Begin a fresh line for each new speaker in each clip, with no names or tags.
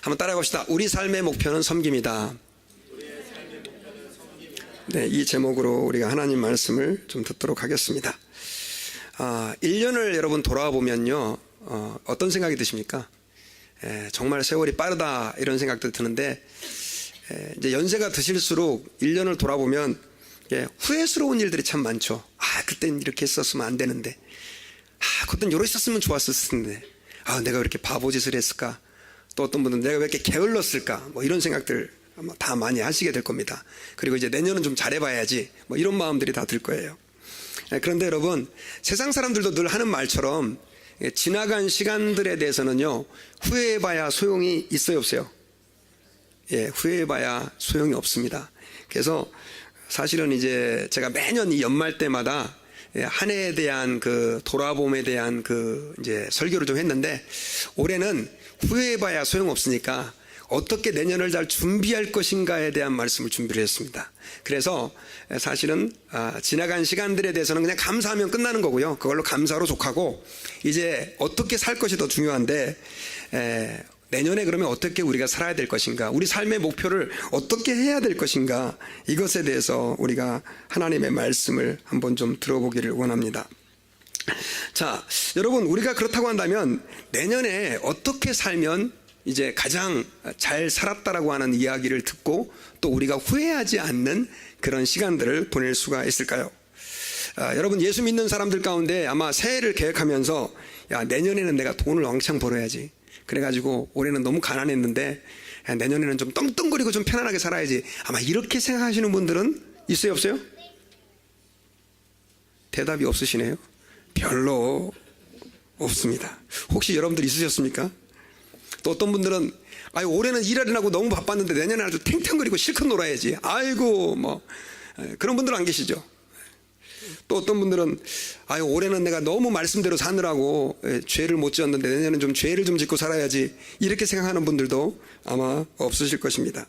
한번 따라해 봅시다. 우리 삶의 목표는 섬김이다. 네, 이 제목으로 우리가 하나님 말씀을 좀 듣도록 하겠습니다. 1년을 여러분 돌아보면요, 어떤 생각이 드십니까? 정말 세월이 빠르다 이런 생각도 드는데, 이제 연세가 드실수록 1년을 돌아보면 후회스러운 일들이 참 많죠. 그땐 이렇게 했었으면 안 되는데, 그땐 이렇게 했었으면 좋았을 텐데, 내가 왜 이렇게 바보짓을 했을까? 또 어떤 분은 내가 왜 이렇게 게을렀을까? 뭐 이런 생각들 아마 다 많이 하시게 될 겁니다. 그리고 이제 내년은 좀 잘해봐야지, 뭐 이런 마음들이 다 들 거예요. 그런데 여러분, 세상 사람들도 늘 하는 말처럼 지나간 시간들에 대해서는요, 후회해봐야 소용이 있어요, 없어요? 후회해봐야 소용이 없습니다. 그래서 사실은 이제 제가 매년 이 연말 때마다 한 해에 대한 그 돌아봄에 대한 그 이제 설교를 좀 했는데, 올해는 후회해봐야 소용없으니까 어떻게 내년을 잘 준비할 것인가에 대한 말씀을 준비를 했습니다. 그래서 사실은 지나간 시간들에 대해서는 그냥 감사하면 끝나는 거고요. 그걸로 감사로 족하고, 이제 어떻게 살 것이 더 중요한데, 내년에 그러면 어떻게 우리가 살아야 될 것인가, 우리 삶의 목표를 어떻게 해야 될 것인가, 이것에 대해서 우리가 하나님의 말씀을 한번 좀 들어보기를 원합니다. 자, 여러분, 우리가 그렇다고 한다면 내년에 어떻게 살면 이제 가장 잘 살았다라고 하는 이야기를 듣고 또 우리가 후회하지 않는 그런 시간들을 보낼 수가 있을까요? 여러분, 예수 믿는 사람들 가운데 아마 새해를 계획하면서 내년에는 내가 돈을 왕창 벌어야지, 그래가지고 올해는 너무 가난했는데 내년에는 좀 떵떵거리고 좀 편안하게 살아야지, 아마 이렇게 생각하시는 분들은 있어요, 없어요? 대답이 없으시네요. 별로 없습니다. 혹시 여러분들 있으셨습니까? 또 어떤 분들은 올해는 일 안 하고 너무 바빴는데 내년에 아주 탱탱거리고 실컷 놀아야지, 뭐 그런 분들은 안 계시죠? 또 어떤 분들은 올해는 내가 너무 말씀대로 사느라고 죄를 못 지었는데 내년에는 좀 죄를 좀 짓고 살아야지, 이렇게 생각하는 분들도 아마 없으실 것입니다.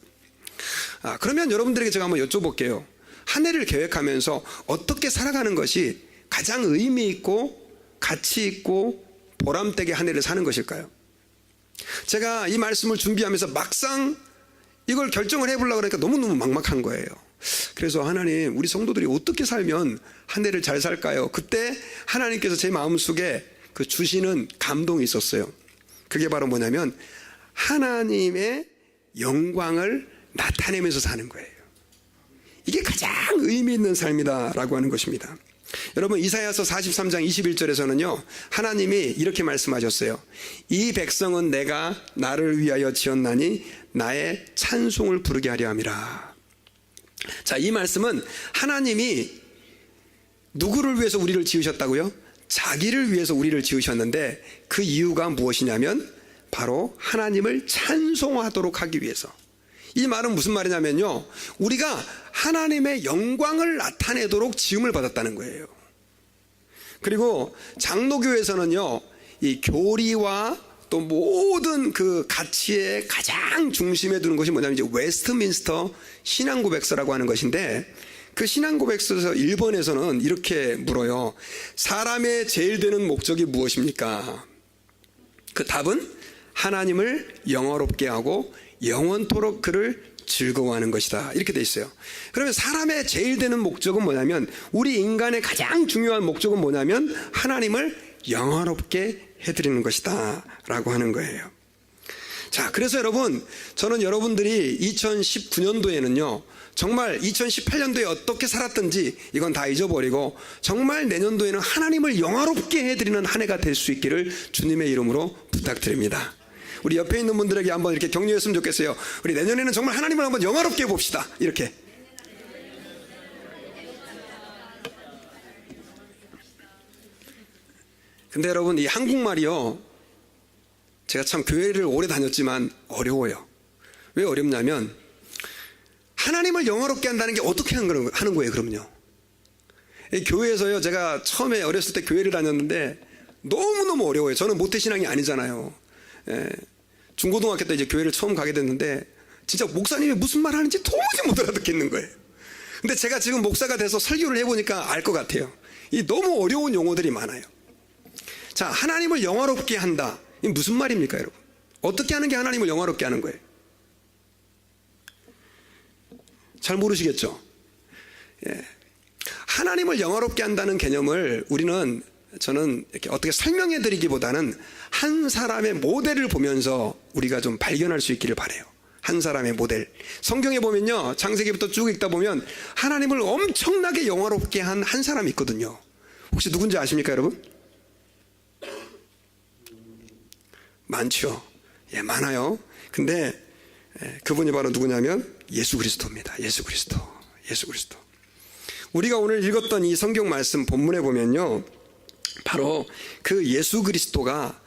그러면 여러분들에게 제가 한번 여쭤볼게요. 한 해를 계획하면서 어떻게 살아가는 것이 가장 의미 있고 가치 있고 보람되게 한 해를 사는 것일까요? 제가 이 말씀을 준비하면서 막상 이걸 결정을 해보려고 그러니까 너무너무 막막한 거예요. 그래서 하나님, 우리 성도들이 어떻게 살면 한 해를 잘 살까요? 그때 하나님께서 제 마음속에 그 주시는 감동이 있었어요. 그게 바로 뭐냐면 하나님의 영광을 나타내면서 사는 거예요. 이게 가장 의미 있는 삶이다라고 하는 것입니다. 여러분, 이사야서 43장 21절에서는요 하나님이 이렇게 말씀하셨어요. 이 백성은 내가 나를 위하여 지었나니 나의 찬송을 부르게 하려 함이라. 자, 이 말씀은 하나님이 누구를 위해서 우리를 지으셨다고요? 자기를 위해서 우리를 지으셨는데, 그 이유가 무엇이냐면 바로 하나님을 찬송하도록 하기 위해서. 이 말은 무슨 말이냐면요, 우리가 하나님의 영광을 나타내도록 지음을 받았다는 거예요. 그리고 장로교에서는요, 이 교리와 또 모든 그 가치의 가장 중심에 두는 것이 뭐냐면 이제 웨스트민스터 신앙고백서라고 하는 것인데, 그 신앙고백서 1번에서는 이렇게 물어요. 사람의 제일 되는 목적이 무엇입니까? 그 답은 하나님을 영화롭게 하고 영원토록 그를 즐거워하는 것이다, 이렇게 돼 있어요. 그러면 사람의 제일 되는 목적은 뭐냐면, 우리 인간의 가장 중요한 목적은 뭐냐면 하나님을 영화롭게 해드리는 것이다 라고 하는 거예요. 자, 그래서 여러분, 저는 여러분들이 2019년도에는요 정말 2018년도에 어떻게 살았든지 이건 다 잊어버리고 정말 내년도에는 하나님을 영화롭게 해드리는 한 해가 될 수 있기를 주님의 이름으로 부탁드립니다. 우리 옆에 있는 분들에게 한번 이렇게 격려했으면 좋겠어요. 우리 내년에는 정말 하나님을 한번 영화롭게 해봅시다, 이렇게. 근데 여러분, 이 한국말이요, 제가 참 교회를 오래 다녔지만 어려워요. 왜 어렵냐면 하나님을 영화롭게 한다는 게 어떻게 하는 거예요, 그럼요. 교회에서요, 제가 처음에 어렸을 때 교회를 다녔는데 너무너무 어려워요. 저는 모태신앙이 아니잖아요. 중고등학교 때 이제 교회를 처음 가게 됐는데 진짜 목사님이 무슨 말 하는지 도무지 못 알아듣겠는 거예요. 근데 제가 지금 목사가 돼서 설교를 해보니까 알 것 같아요. 이 너무 어려운 용어들이 많아요. 자, 하나님을 영화롭게 한다, 이게 무슨 말입니까, 여러분? 어떻게 하는 게 하나님을 영화롭게 하는 거예요? 잘 모르시겠죠? 예. 하나님을 영화롭게 한다는 개념을 저는 이렇게 어떻게 설명해 드리기보다는 한 사람의 모델을 보면서 우리가 좀 발견할 수 있기를 바라요. 한 사람의 모델. 성경에 보면요, 창세기부터 쭉 읽다 보면 하나님을 엄청나게 영화롭게 한 한 사람이 있거든요. 혹시 누군지 아십니까, 여러분? 많죠. 예, 많아요. 근데 그분이 바로 누구냐면 예수 그리스도입니다. 예수 그리스도. 우리가 오늘 읽었던 이 성경 말씀 본문에 보면요, 바로 그 예수 그리스도가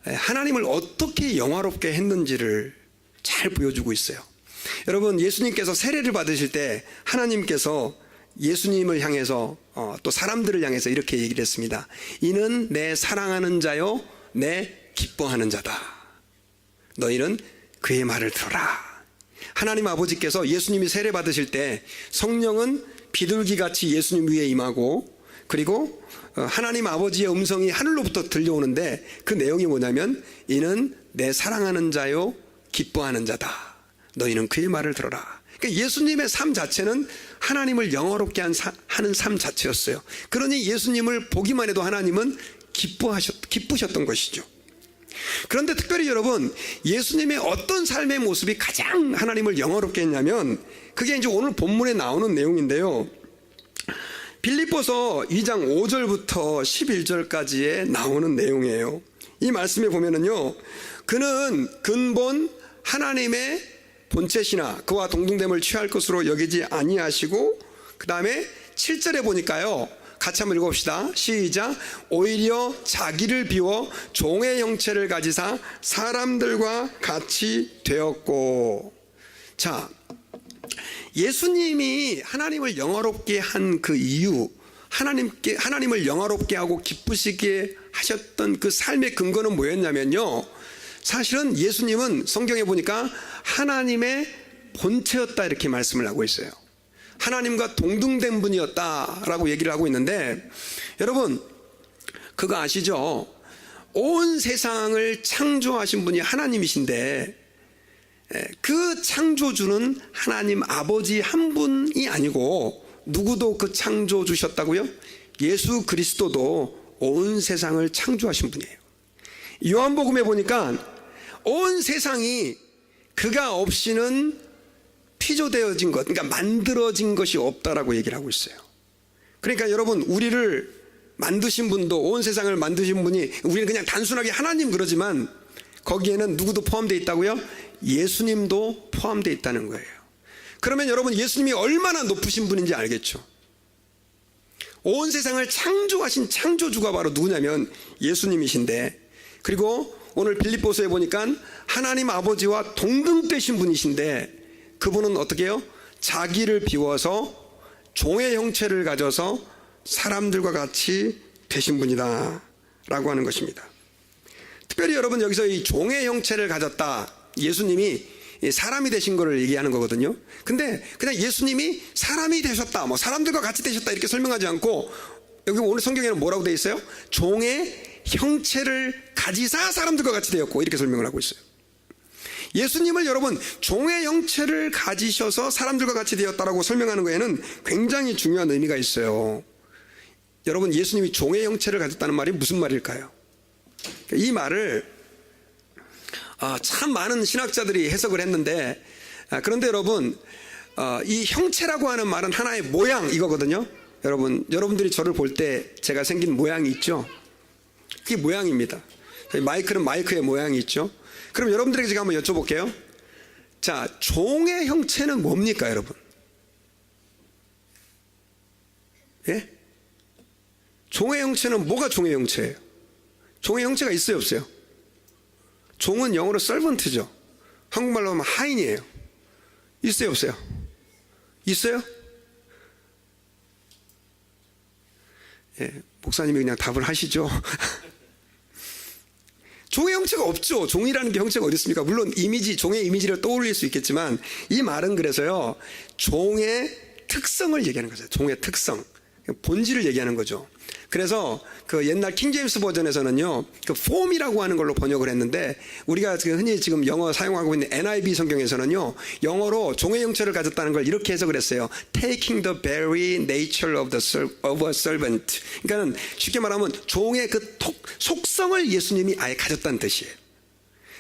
하나님을 어떻게 영화롭게 했는지를 잘 보여주고 있어요. 여러분, 예수님께서 세례를 받으실 때 하나님께서 예수님을 향해서 또 사람들을 향해서 이렇게 얘기를 했습니다. 이는 내 사랑하는 자요 내 기뻐하는 자다. 너희는 그의 말을 들어라. 하나님 아버지께서 예수님이 세례 받으실 때 성령은 비둘기같이 예수님 위에 임하고, 그리고 하나님 아버지의 음성이 하늘로부터 들려오는데 그 내용이 뭐냐면 이는 내 사랑하는 자요 기뻐하는 자다. 너희는 그의 말을 들어라. 그러니까 예수님의 삶 자체는 하나님을 영화롭게 하는 삶 자체였어요. 그러니 예수님을 보기만 해도 하나님은 기쁘셨던 것이죠. 그런데 특별히 여러분, 예수님의 어떤 삶의 모습이 가장 하나님을 영화롭게 했냐면 그게 이제 오늘 본문에 나오는 내용인데요, 빌립보서 2장 5절부터 11절까지에 나오는 내용이에요. 이 말씀에 보면은요, 그는 근본 하나님의 본체시나 그와 동등됨을 취할 것으로 여기지 아니하시고, 그 다음에 7절에 보니까요, 같이 한번 읽어봅시다. 시작. 오히려 자기를 비워 종의 형체를 가지사 사람들과 같이 되었고. 자, 예수님이 하나님을 영화롭게 한 그 이유, 하나님을 영화롭게 하고 기쁘시게 하셨던 그 삶의 근거는 뭐였냐면요, 사실은 예수님은 성경에 보니까 하나님의 본체였다 이렇게 말씀을 하고 있어요. 하나님과 동등된 분이었다라고 얘기를 하고 있는데, 여러분 그거 아시죠? 온 세상을 창조하신 분이 하나님이신데 그 창조주는 하나님 아버지 한 분이 아니고 누구도 그 창조주셨다고요? 예수 그리스도도 온 세상을 창조하신 분이에요. 요한복음에 보니까 온 세상이 그가 없이는 피조되어진 것, 그러니까 만들어진 것이 없다라고 얘기를 하고 있어요. 그러니까 여러분, 우리를 만드신 분도, 온 세상을 만드신 분이, 우리는 그냥 단순하게 하나님 그러지만 거기에는 누구도 포함되어 있다고요? 예수님도 포함되어 있다는 거예요. 그러면 여러분, 예수님이 얼마나 높으신 분인지 알겠죠? 온 세상을 창조하신 창조주가 바로 누구냐면 예수님이신데, 그리고 오늘 빌립보서에 보니까 하나님 아버지와 동등되신 분이신데, 그분은 어떻게 해요? 자기를 비워서 종의 형체를 가져서 사람들과 같이 되신 분이다 라고 하는 것입니다. 특별히 여러분, 여기서 이 종의 형체를 가졌다, 예수님이 사람이 되신 거를 얘기하는 거거든요. 근데 그냥 예수님이 사람이 되셨다, 뭐 사람들과 같이 되셨다 이렇게 설명하지 않고, 여기 오늘 성경에는 뭐라고 되어 있어요? 종의 형체를 가지사 사람들과 같이 되었고 이렇게 설명을 하고 있어요. 예수님을 여러분 종의 형체를 가지셔서 사람들과 같이 되었다라고 설명하는 거에는 굉장히 중요한 의미가 있어요. 여러분, 예수님이 종의 형체를 가졌다는 말이 무슨 말일까요? 이 말을 참 많은 신학자들이 해석을 했는데, 그런데 여러분, 이 형체라고 하는 말은 하나의 모양 이거거든요. 여러분들이 저를 볼 때 제가 생긴 모양이 있죠? 그게 모양입니다. 마이크는 마이크의 모양이 있죠. 그럼 여러분들에게 제가 한번 여쭤볼게요. 자, 종의 형체는 뭡니까, 여러분? 예? 종의 형체는 뭐가 종의 형체예요? 종의 형체가 있어요, 없어요? 종은 영어로 servant죠. 한국말로 하면 하인이에요. 있어요, 없어요? 있어요? 예, 목사님이 그냥 답을 하시죠. 종의 형체가 없죠. 종이라는 게 형체가 어디 있습니까? 물론 종의 이미지를 떠올릴 수 있겠지만, 이 말은 그래서요, 종의 특성을 얘기하는 거죠. 종의 특성, 본질을 얘기하는 거죠. 그래서 그 옛날 킹제임스 버전에서는요, 그 폼이라고 하는 걸로 번역을 했는데, 우리가 흔히 지금 영어 사용하고 있는 NIV 성경에서는요, 영어로 종의 형체를 가졌다는 걸 이렇게 해석을 했어요. Taking the very nature of a servant. 그러니까는 쉽게 말하면 종의 그 속성을 예수님이 아예 가졌다는 뜻이에요.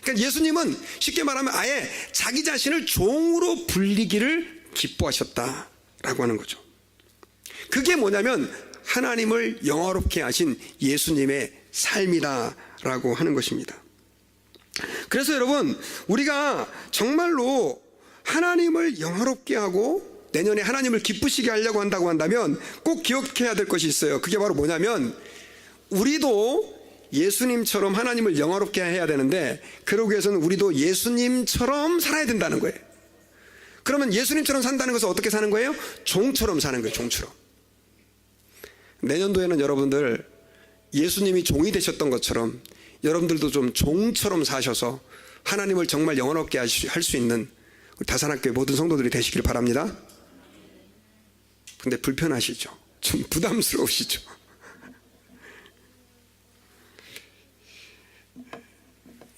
그러니까 예수님은 쉽게 말하면 아예 자기 자신을 종으로 불리기를 기뻐하셨다라고 하는 거죠. 그게 뭐냐면 하나님을 영화롭게 하신 예수님의 삶이다라고 하는 것입니다. 그래서 여러분, 우리가 정말로 하나님을 영화롭게 하고 내년에 하나님을 기쁘시게 하려고 한다고 한다면 꼭 기억해야 될 것이 있어요. 그게 바로 뭐냐면 우리도 예수님처럼 하나님을 영화롭게 해야 되는데, 그러기 위해서는 우리도 예수님처럼 살아야 된다는 거예요. 그러면 예수님처럼 산다는 것은 어떻게 사는 거예요? 종처럼 사는 거예요. 종처럼. 내년도에는 여러분들 예수님이 종이 되셨던 것처럼 여러분들도 좀 종처럼 사셔서 하나님을 정말 영원롭게 할 수 있는 다산학교의 모든 성도들이 되시길 바랍니다. 근데 불편하시죠? 좀 부담스러우시죠?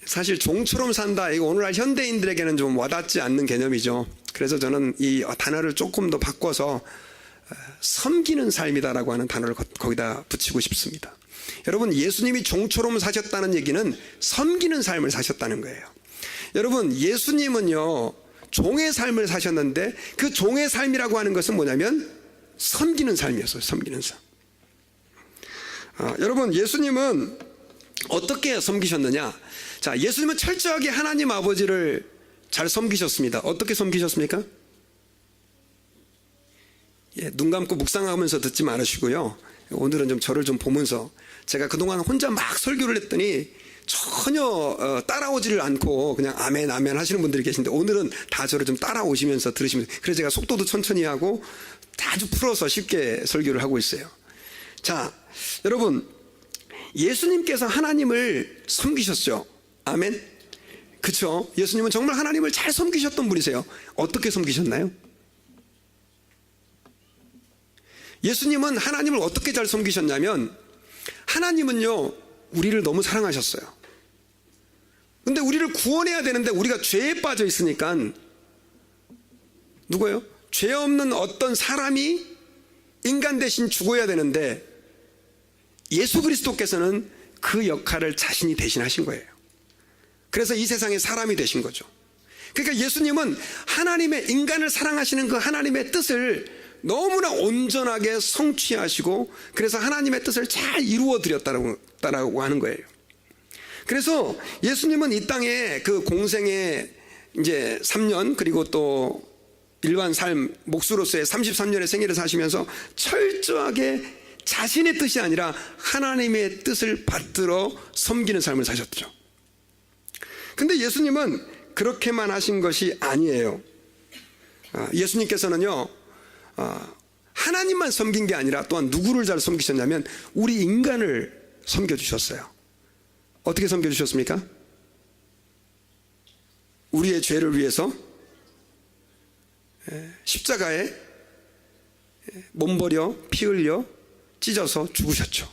사실 종처럼 산다, 이거 오늘날 현대인들에게는 좀 와닿지 않는 개념이죠. 그래서 저는 이 단어를 조금 더 바꿔서 섬기는 삶이다라고 하는 단어를 거기다 붙이고 싶습니다. 여러분, 예수님이 종처럼 사셨다는 얘기는 섬기는 삶을 사셨다는 거예요. 여러분, 예수님은요 종의 삶을 사셨는데 그 종의 삶이라고 하는 것은 뭐냐면 섬기는 삶이었어요. 섬기는 삶. 여러분, 예수님은 어떻게 섬기셨느냐? 자, 예수님은 철저하게 하나님 아버지를 잘 섬기셨습니다. 어떻게 섬기셨습니까? 눈 감고 묵상하면서 듣지 말으시고요. 오늘은 좀 저를 좀 보면서, 제가 그동안 혼자 막 설교를 했더니 전혀 따라오지를 않고 그냥 아멘 아멘 하시는 분들이 계신데, 오늘은 다 저를 좀 따라오시면서 들으시면, 그래서 제가 속도도 천천히 하고 아주 풀어서 쉽게 설교를 하고 있어요. 자, 여러분, 예수님께서 하나님을 섬기셨죠. 아멘. 그렇죠? 예수님은 정말 하나님을 잘 섬기셨던 분이세요. 어떻게 섬기셨나요? 예수님은 하나님을 어떻게 잘 섬기셨냐면, 하나님은요 우리를 너무 사랑하셨어요. 근데 우리를 구원해야 되는데 우리가 죄에 빠져 있으니까 누구예요? 죄 없는 어떤 사람이 인간 대신 죽어야 되는데 예수 그리스도께서는 그 역할을 자신이 대신하신 거예요. 그래서 이 세상에 사람이 되신 거죠. 그러니까 예수님은 하나님의, 인간을 사랑하시는 그 하나님의 뜻을 너무나 온전하게 성취하시고, 그래서 하나님의 뜻을 잘 이루어 드렸다라고 하는 거예요. 그래서 예수님은 이 땅에 그 공생의 이제 3년, 그리고 또 일반 삶 목수로서의 33년의 생애를 사시면서 철저하게 자신의 뜻이 아니라 하나님의 뜻을 받들어 섬기는 삶을 사셨죠. 근데 예수님은 그렇게만 하신 것이 아니에요. 예수님께서는요 하나님만 섬긴 게 아니라 또한 누구를 잘 섬기셨냐면 우리 인간을 섬겨주셨어요. 어떻게 섬겨주셨습니까? 우리의 죄를 위해서 십자가에 몸버려 피 흘려 찢어서 죽으셨죠.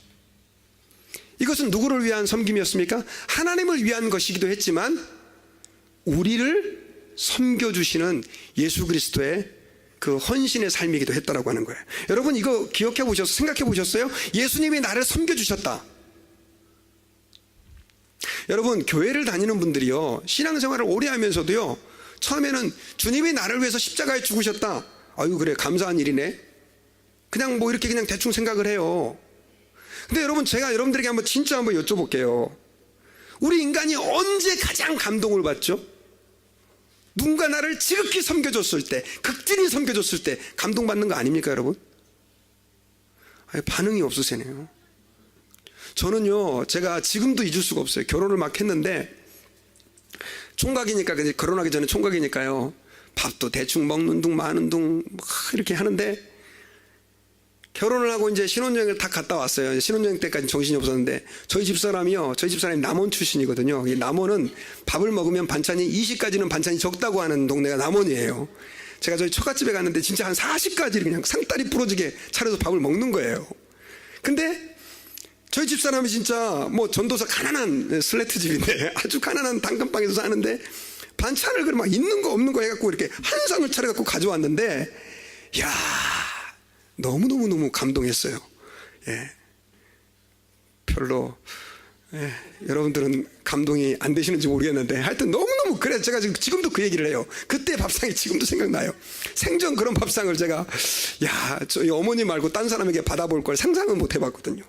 이것은 누구를 위한 섬김이었습니까? 하나님을 위한 것이기도 했지만 우리를 섬겨주시는 예수 그리스도의 그 헌신의 삶이기도 했다라고 하는 거예요. 여러분, 이거 기억해 보셨어요? 생각해 보셨어요? 예수님이 나를 섬겨주셨다. 여러분, 교회를 다니는 분들이요 신앙생활을 오래 하면서도요 처음에는 주님이 나를 위해서 십자가에 죽으셨다, 아유 그래 감사한 일이네, 그냥 뭐 이렇게 그냥 대충 생각을 해요. 근데 여러분, 제가 여러분들에게 진짜 한번 여쭤볼게요. 우리 인간이 언제 가장 감동을 받죠? 누군가 나를 지극히 섬겨줬을 때, 극진히 섬겨줬을 때 감동받는 거 아닙니까 여러분? 반응이 없으세요. 저는요 제가 지금도 잊을 수가 없어요. 결혼을 막 했는데 총각이니까, 결혼하기 전에 총각이니까요 밥도 대충 먹는 둥 마는 둥 이렇게 하는데, 결혼을 하고 이제 신혼여행을 다 갔다 왔어요. 신혼여행 때까지 정신이 없었는데, 저희 집사람이 남원 출신이거든요. 이 남원은 밥을 먹으면 반찬이 20가지는 반찬이 적다고 하는 동네가 남원이에요. 제가 저희 처갓집에 갔는데 진짜 한 40가지를 그냥 상다리 부러지게 차려서 밥을 먹는 거예요. 근데 저희 집사람이 진짜 뭐 전도사 가난한 슬래트 집인데 아주 가난한 단칸방에서 사는데 반찬을 그럼 막 있는 거 없는 거 해갖고 이렇게 한 상을 차려갖고 가져왔는데, 야, 너무 감동했어요. 예. 별로, 예, 여러분들은 감동이 안 되시는지 모르겠는데 하여튼 너무너무, 그래 제가 지금도 그 얘기를 해요. 그때 밥상이 지금도 생각나요. 생전 그런 밥상을 제가, 야, 저희 어머니 말고 딴 사람에게 받아볼 걸 상상은 못 해봤거든요.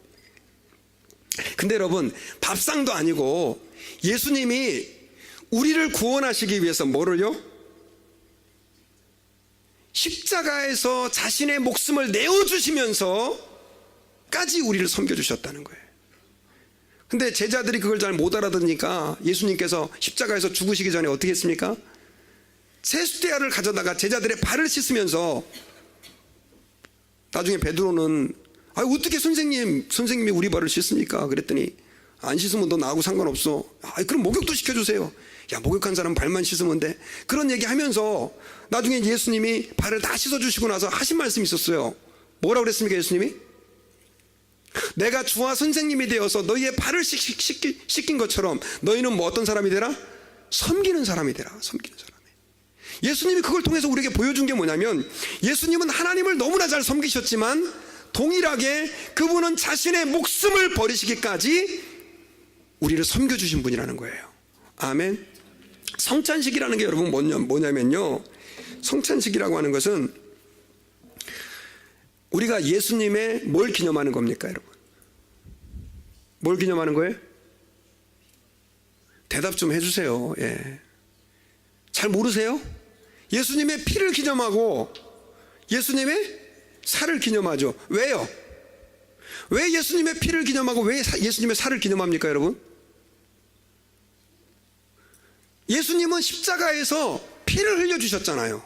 근데 여러분, 밥상도 아니고 예수님이 우리를 구원하시기 위해서 뭐를요? 십자가에서 자신의 목숨을 내어주시면서까지 우리를 섬겨주셨다는 거예요. 근데 제자들이 그걸 잘 못 알아듣으니까 예수님께서 십자가에서 죽으시기 전에 어떻게 했습니까? 세숫대야를 가져다가 제자들의 발을 씻으면서, 나중에 베드로는 어떻게 선생님이 우리 발을 씻습니까? 그랬더니, 안 씻으면 너 나하고 상관없어. 그럼 목욕도 시켜주세요. 야, 목욕한 사람 발만 씻으면 돼. 그런 얘기 하면서 나중에 예수님이 발을 다 씻어주시고 나서 하신 말씀이 있었어요. 뭐라고 그랬습니까, 예수님이? 내가 주와 선생님이 되어서 너희의 발을 씻긴 것처럼 너희는 뭐 어떤 사람이 되라? 섬기는 사람이 되라. 섬기는 사람이. 예수님이 그걸 통해서 우리에게 보여준 게 뭐냐면, 예수님은 하나님을 너무나 잘 섬기셨지만 동일하게 그분은 자신의 목숨을 버리시기까지 우리를 섬겨주신 분이라는 거예요. 아멘. 성찬식이라는 게 여러분 뭐냐면요, 성찬식이라고 하는 것은 우리가 예수님의 뭘 기념하는 겁니까, 여러분? 뭘 기념하는 거예요? 대답 좀 해주세요. 예. 잘 모르세요? 예수님의 피를 기념하고 예수님의 살을 기념하죠. 왜요? 왜 예수님의 피를 기념하고 왜 예수님의 살을 기념합니까, 여러분? 예수님은 십자가에서 피를 흘려주셨잖아요.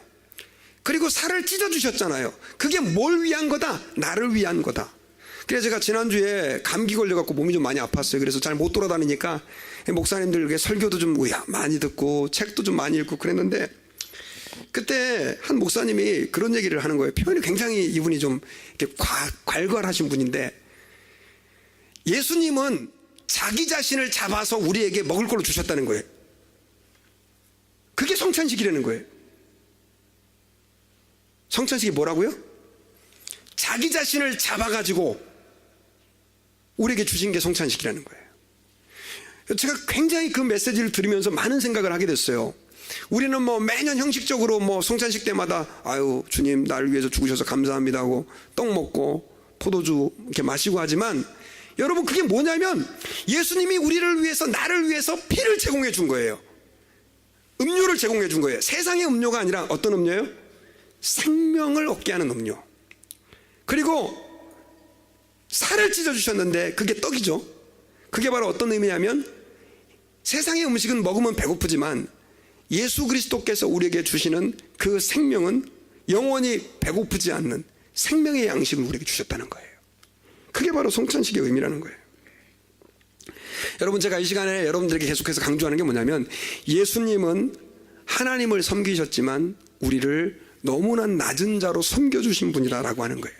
그리고 살을 찢어주셨잖아요. 그게 뭘 위한 거다? 나를 위한 거다. 그래서 제가 지난주에 감기 걸려갖고 몸이 좀 많이 아팠어요. 그래서 잘 못 돌아다니니까 목사님들에게 설교도 좀 많이 듣고 책도 좀 많이 읽고 그랬는데, 그때 한 목사님이 그런 얘기를 하는 거예요. 표현이 굉장히, 이분이 좀 이렇게 괄괄하신 분인데, 예수님은 자기 자신을 잡아서 우리에게 먹을 걸로 주셨다는 거예요. 그게 성찬식이라는 거예요. 성찬식이 뭐라고요? 자기 자신을 잡아가지고 우리에게 주신 게 성찬식이라는 거예요. 제가 굉장히 그 메시지를 들으면서 많은 생각을 하게 됐어요. 우리는 뭐 매년 형식적으로 뭐 성찬식 때마다 아유 주님 나를 위해서 죽으셔서 감사합니다 하고 떡 먹고 포도주 이렇게 마시고 하지만, 여러분 그게 뭐냐면 예수님이 우리를 위해서, 나를 위해서 피를 제공해 준 거예요. 음료를 제공해 준 거예요. 세상의 음료가 아니라 어떤 음료예요? 생명을 얻게 하는 음료. 그리고 살을 찢어주셨는데 그게 떡이죠. 그게 바로 어떤 의미냐면, 세상의 음식은 먹으면 배고프지만 예수 그리스도께서 우리에게 주시는 그 생명은 영원히 배고프지 않는 생명의 양식을 우리에게 주셨다는 거예요. 그게 바로 성찬식의 의미라는 거예요. 여러분, 제가 이 시간에 여러분들에게 계속해서 강조하는 게 뭐냐면, 예수님은 하나님을 섬기셨지만 우리를 너무나 낮은 자로 섬겨주신 분이라고 하는 거예요.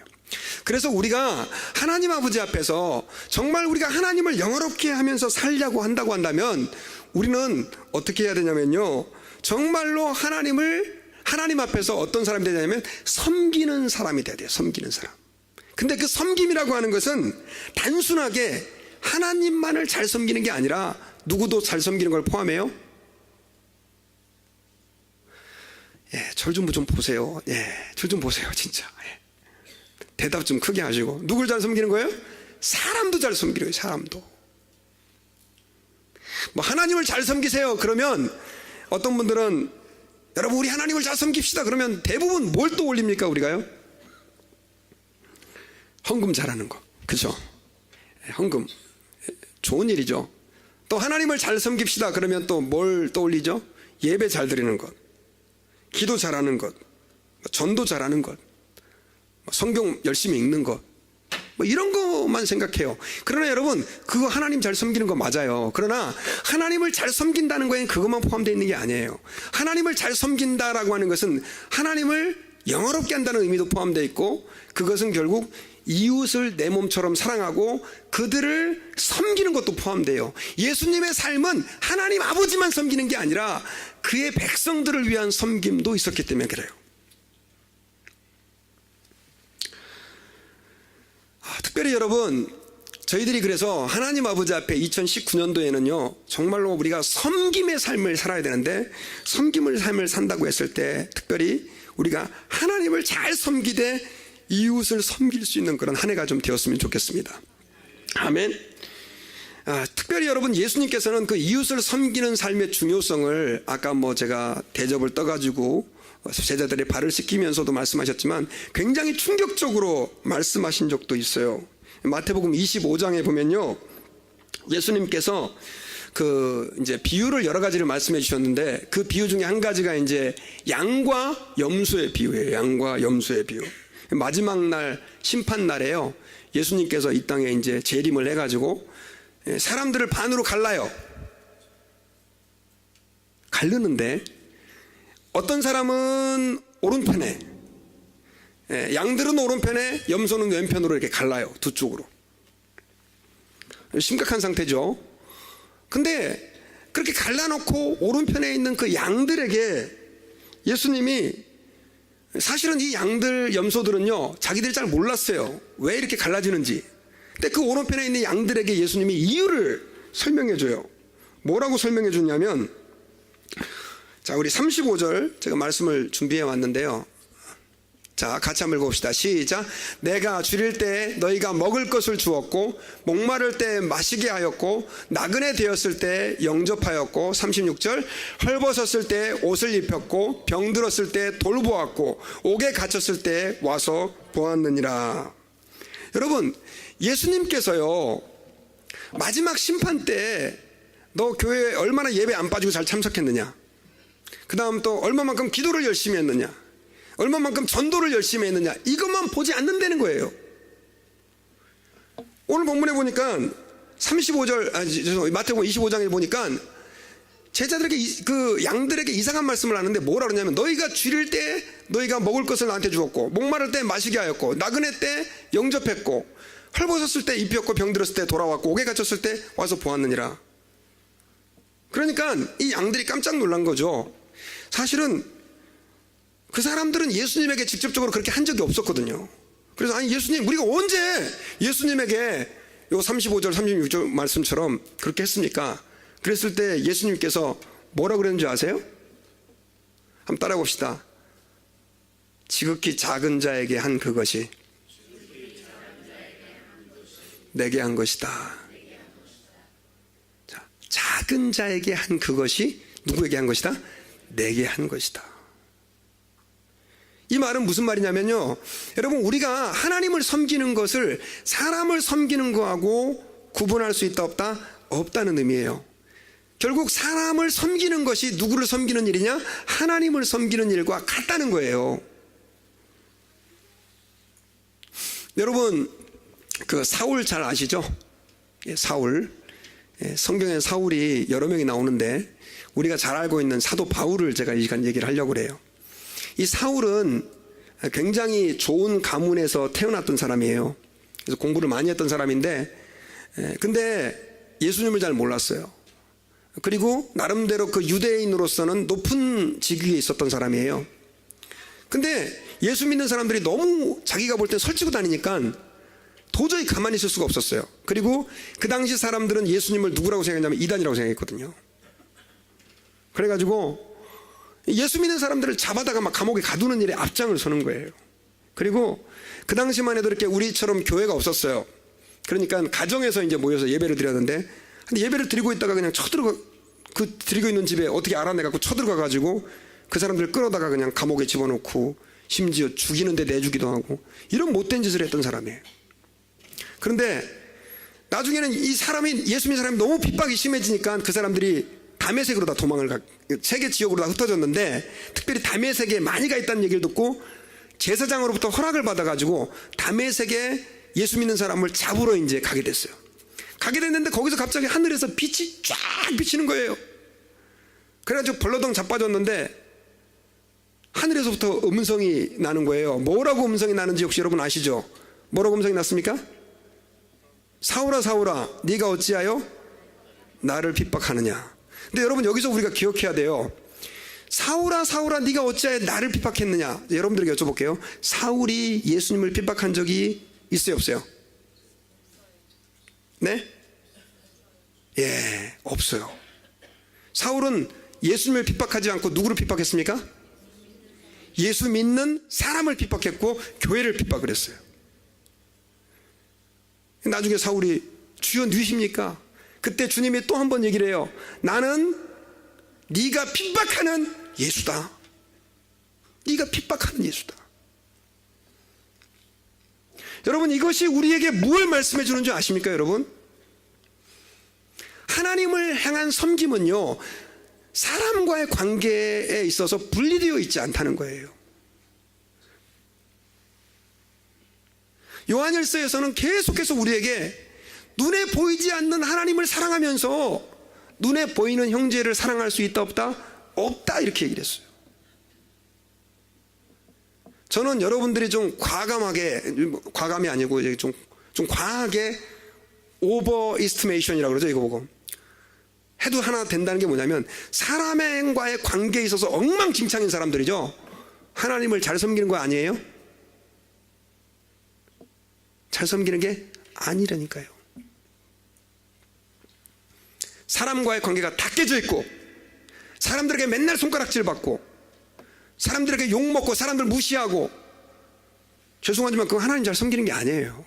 그래서 우리가 하나님 아버지 앞에서 정말 우리가 하나님을 영화롭게 하면서 살려고 한다고 한다면, 우리는 어떻게 해야 되냐면요, 정말로 하나님 앞에서 어떤 사람이 되냐면 섬기는 사람이 돼야 돼요. 섬기는 사람. 근데 그 섬김이라고 하는 것은 단순하게 하나님만을 잘 섬기는 게 아니라 누구도 잘 섬기는 걸 포함해요. 예, 절 좀 보세요. 예, 절 좀 보세요, 진짜. 예. 대답 좀 크게 하시고. 누굴 잘 섬기는 거예요? 사람도 잘 섬기는 거예요, 사람도. 뭐 하나님을 잘 섬기세요 그러면 어떤 분들은, 여러분 우리 하나님을 잘 섬깁시다 그러면 대부분 뭘 또 올립니까, 우리가요? 헌금 잘하는 거, 그죠? 헌금 좋은 일이죠. 또 하나님을 잘 섬깁시다 그러면 또 뭘 떠올리죠? 예배 잘 드리는 것, 기도 잘하는 것, 전도 잘하는 것, 성경 열심히 읽는 것, 뭐 이런 것만 생각해요. 그러나 여러분, 그거 하나님 잘 섬기는 거 맞아요. 그러나 하나님을 잘 섬긴다는 거에는 그것만 포함되어 있는 게 아니에요. 하나님을 잘 섬긴다라고 하는 것은 하나님을 영화롭게 한다는 의미도 포함되어 있고, 그것은 결국 이웃을 내 몸처럼 사랑하고 그들을 섬기는 것도 포함돼요. 예수님의 삶은 하나님 아버지만 섬기는 게 아니라 그의 백성들을 위한 섬김도 있었기 때문에 그래요. 특별히 여러분, 저희들이 그래서 하나님 아버지 앞에 2019년도에는요 정말로 우리가 섬김의 삶을 살아야 되는데, 섬김의 삶을 산다고 했을 때 특별히 우리가 하나님을 잘 섬기되 이웃을 섬길 수 있는 그런 한 해가 좀 되었으면 좋겠습니다. 아멘. 특별히 여러분, 예수님께서는 그 이웃을 섬기는 삶의 중요성을 아까 제가 대접을 떠가지고 제자들의 발을 씻기면서도 말씀하셨지만 굉장히 충격적으로 말씀하신 적도 있어요. 마태복음 25장에 보면요, 예수님께서 이제 비유를 여러 가지를 말씀해 주셨는데 그 비유 중에 한 가지가 이제 양과 염소의 비유예요. 양과 염소의 비유. 마지막 날 심판 날에요, 예수님께서 이 땅에 이제 재림을 해가지고 사람들을 반으로 갈라요. 갈르는데 어떤 사람은 오른편에, 양들은 오른편에, 염소는 왼편으로 이렇게 갈라요. 두 쪽으로. 심각한 상태죠. 근데 그렇게 갈라놓고 오른편에 있는 그 양들에게 예수님이, 사실은 이 양들, 염소들은요 자기들이 잘 몰랐어요, 왜 이렇게 갈라지는지. 근데 그 오른편에 있는 양들에게 예수님이 이유를 설명해 줘요. 뭐라고 설명해 주냐면, 자, 우리 35절 제가 말씀을 준비해 왔는데요, 자, 같이 한번 읽어봅시다. 시작. 내가 줄일 때 너희가 먹을 것을 주었고, 목마를 때 마시게 하였고, 나그네 되었을 때 영접하였고, 36절. 헐벗었을 때 옷을 입혔고, 병들었을 때 돌보았고, 옥에 갇혔을 때 와서 보았느니라. 여러분, 예수님께서요 마지막 심판 때 너 교회에 얼마나 예배 안 빠지고 잘 참석했느냐, 그 다음 또 얼마만큼 기도를 열심히 했느냐, 얼마만큼 전도를 열심히 했느냐, 이것만 보지 않는다는 거예요. 오늘 본문에 보니까 35절, 마태복음 25장에 보니까 제자들에게, 그 양들에게 이상한 말씀을 하는데 뭐라 그러냐면, 너희가 줄일 때 너희가 먹을 것을 나한테 주었고, 목마를 때 마시게 하였고, 나그네 때 영접했고, 헐벗었을 때 입혔고, 병들었을 때 돌아왔고, 옥에 갇혔을 때 와서 보았느니라. 그러니까 이 양들이 깜짝 놀란 거죠. 사실은 그 사람들은 예수님에게 직접적으로 그렇게 한 적이 없었거든요. 그래서 아니 예수님, 우리가 언제 예수님에게 요 35절 36절 말씀처럼 그렇게 했습니까? 그랬을 때 예수님께서 뭐라 그랬는지 아세요? 한번 따라해 봅시다. 지극히 작은 자에게 한 그것이 내게 한 것이다. 자, 작은 자에게 한 그것이 누구에게 한 것이다? 내게 한 것이다. 이 말은 무슨 말이냐면요, 여러분, 우리가 하나님을 섬기는 것을 사람을 섬기는 거하고 구분할 수 있다 없다? 없다는 의미예요. 결국 사람을 섬기는 것이 누구를 섬기는 일이냐? 하나님을 섬기는 일과 같다는 거예요. 여러분, 그 사울 잘 아시죠? 사울. 성경에 사울이 여러 명이 나오는데 우리가 잘 알고 있는 사도 바울을 제가 이 시간 얘기를 하려고 그래요. 이 사울은 굉장히 좋은 가문에서 태어났던 사람이에요. 그래서 공부를 많이 했던 사람인데, 근데 예수님을 잘 몰랐어요. 그리고 나름대로 그 유대인으로서는 높은 직위에 있었던 사람이에요. 근데 예수 믿는 사람들이 너무 자기가 볼 때 설치고 다니니까 도저히 가만히 있을 수가 없었어요. 그리고 그 당시 사람들은 예수님을 누구라고 생각했냐면 이단이라고 생각했거든요. 그래가지고 예수 믿는 사람들을 잡아다가 막 감옥에 가두는 일에 앞장을 서는 거예요. 그리고 그 당시만 해도 이렇게 우리처럼 교회가 없었어요. 그러니까 가정에서 이제 모여서 예배를 드렸는데, 근데 예배를 드리고 있다가 그냥 그 드리고 있는 집에 어떻게 알아내갖고 쳐들어가가지고 그 사람들 끌어다가 그냥 감옥에 집어넣고 심지어 죽이는데 내주기도 하고 이런 못된 짓을 했던 사람이에요. 그런데 나중에는 이 사람이, 예수 믿는 사람이 너무 핍박이 심해지니까 그 사람들이 다메섹으로 다 세계 지역으로 다 흩어졌는데, 특별히 다메섹에 많이 가 있다는 얘기를 듣고 제사장으로부터 허락을 받아가지고 다메섹에 예수 믿는 사람을 잡으러 이제 가게 됐어요. 가게 됐는데 거기서 갑자기 하늘에서 빛이 쫙 비치는 거예요. 그래가지고 벌러덩 자빠졌는데 하늘에서부터 음성이 나는 거예요. 뭐라고 음성이 나는지 혹시 여러분 아시죠? 뭐라고 음성이 났습니까? 사울아 사울아 네가 어찌하여 나를 핍박하느냐. 근데 여러분 여기서 우리가 기억해야 돼요. 사울아 사울아 네가 어찌하여 나를 핍박했느냐. 여러분들에게 여쭤볼게요. 사울이 예수님을 핍박한 적이 있어요 없어요? 네? 예, 없어요. 사울은 예수님을 핍박하지 않고 누구를 핍박했습니까? 예수 믿는 사람을 핍박했고 교회를 핍박을 했어요. 나중에 사울이 주여 누구십니까? 그때 주님이 또 한 번 얘기를 해요. 나는 네가 핍박하는 예수다. 네가 핍박하는 예수다. 여러분 이것이 우리에게 무엇을 말씀해 주는 줄 아십니까 여러분? 하나님을 향한 섬김은요 사람과의 관계에 있어서 분리되어 있지 않다는 거예요. 요한일서에서는 계속해서 우리에게 눈에 보이지 않는 하나님을 사랑하면서 눈에 보이는 형제를 사랑할 수 있다 없다? 없다 이렇게 얘기를 했어요. 저는 여러분들이 좀 과감이 아니고 좀 과하게 오버 이스티메이션이라고 그러죠. 이거 보고 해도 하나 된다는 게 뭐냐면 사람과의 관계에 있어서 엉망진창인 사람들이죠. 하나님을 잘 섬기는 거 아니에요? 잘 섬기는 게 아니라니까요. 사람과의 관계가 다 깨져 있고 사람들에게 맨날 손가락질 받고 사람들에게 욕먹고 사람들 무시하고 죄송하지만 그건 하나님 잘 섬기는 게 아니에요.